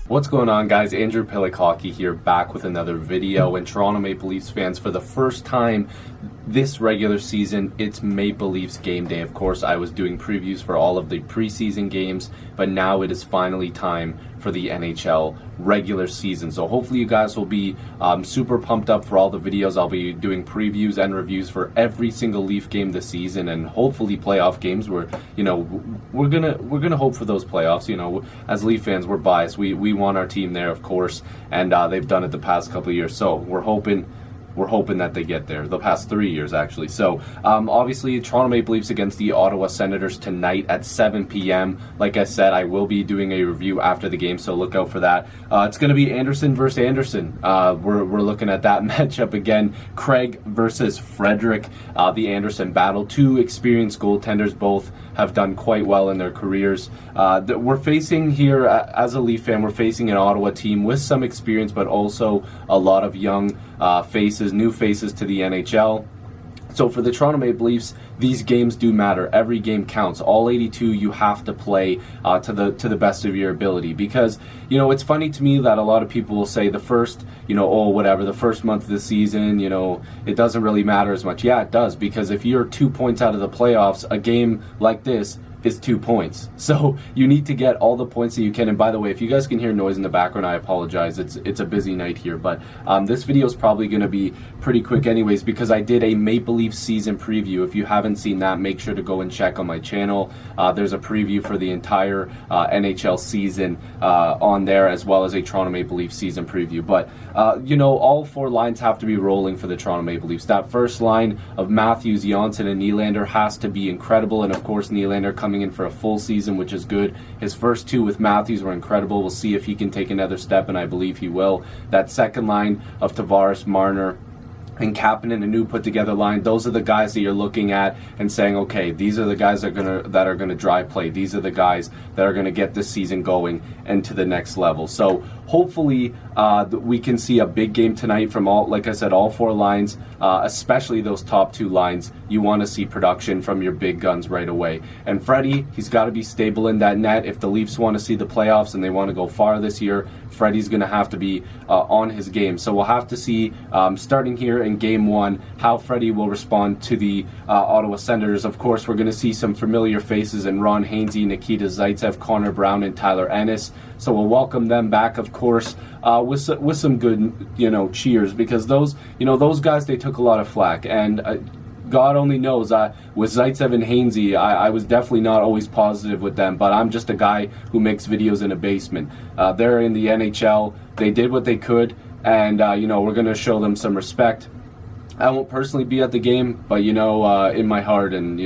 What's going on, guys? Andrew Piluk Hockey here, back with another video. And Toronto Maple Leafs fans, for the first time this regular season, it's Maple Leafs game day. Of course, I was doing previews for all of the preseason games, but now it is finally time for the NHL regular season. So hopefully you guys will be super pumped up for all the videos. I'll be doing previews and reviews for every single Leaf game this season, and hopefully playoff games where, we're gonna hope for those playoffs. As Leaf fans, we're biased. We want our team there, of course, and they've done it the past couple of years. So we're hoping that they get there, the past 3 years actually. So obviously Toronto Maple Leafs against the Ottawa Senators tonight at 7 p.m. Like I said, I will be doing a review after the game, so look out for that. It's going to be Anderson versus Anderson. We're looking at that matchup again. Craig versus Frederick, the Anderson battle. Two experienced goaltenders, both have done quite well in their careers. We're facing here, as a Leaf fan, we're facing an Ottawa team with some experience, but also a lot of young faces, new faces to the NHL. So for the Toronto Maple Leafs, these games do matter. Every game counts. All 82 you have to play to the best of your ability, because it's funny to me that a lot of people will say the first the first month of the season, it doesn't really matter as much. Yeah, it does, because if you're 2 points out of the playoffs, a game like this is 2 points. So you need to get all the points that you can. And by the way, if you guys can hear noise in the background, I apologize. It's a busy night here, but this video is probably going to be pretty quick anyways, because I did a Maple Leafs season preview. If you haven't seen that, make sure to go and check on my channel. There's a preview for the entire NHL season on there, as well as a Toronto Maple Leafs season preview. But all four lines have to be rolling for the Toronto Maple Leafs. That first line of Matthews, Janssen, and Nylander has to be incredible, and of course Nylander coming in for a full season, which is good. His first two with Matthews were incredible. We'll see if he can take another step, and I believe he will. That second line of Tavares, Marner, and Kapanen, a new put together line, those are the guys that you're looking at and saying, okay, these are the guys that are gonna drive play. These are the guys that are gonna get this season going and to the next level. So hopefully we can see a big game tonight from all four lines, especially those top two lines. You want to see production from your big guns right away. And Freddie, he's got to be stable in that net. If the Leafs want to see the playoffs and they want to go far this year, Freddie's going to have to be on his game. So we'll have to see, starting here in Game 1, how Freddie will respond to the Ottawa Senators. Of course, we're going to see some familiar faces in Ron Hainsey, Nikita Zaitsev, Connor Brown, and Tyler Ennis. So we'll welcome them back, of course, with some good, cheers, because those guys, they took a lot of flack, and God only knows, with Zaitsev and Hainsey, I was definitely not always positive with them, but I'm just a guy who makes videos in a basement. They're in the NHL. They did what they could, and we're going to show them some respect. I won't personally be at the game, but in my heart and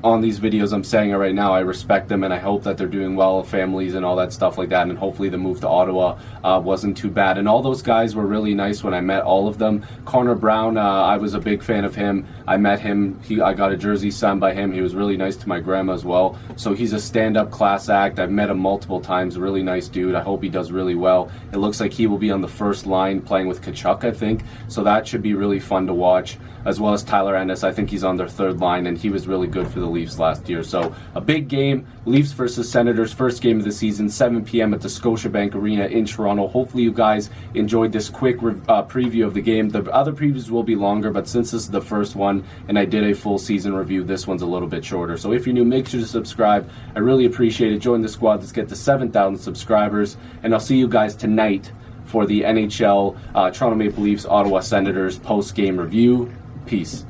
on these videos I'm saying it right now, I respect them, and I hope that they're doing well, families and all that stuff like that, and hopefully the move to Ottawa wasn't too bad. And all those guys were really nice when I met all of them. Connor Brown, I was a big fan of him. I met him, I got a jersey signed by him. He was really nice to my grandma as well. So he's a stand-up class act. I've met him multiple times, really nice dude. I hope he does really well. It looks like he will be on the first line playing with Tkachuk, I think, so that should be really fun to watch, as well as Tyler Ennis. I think he's on their third line, and he was really good for the Leafs last year. So a big game, Leafs versus Senators, first game of the season, 7 p.m. at the Scotiabank Arena in Toronto. Hopefully you guys enjoyed this quick preview of the game. The other previews will be longer, but since this is the first one and I did a full season review, this one's a little bit shorter. So if you're new, make sure to subscribe. I really appreciate it. Join the squad. Let's get to 7,000 subscribers, and I'll see you guys tonight for the NHL Toronto Maple Leafs Ottawa Senators post-game review. Peace.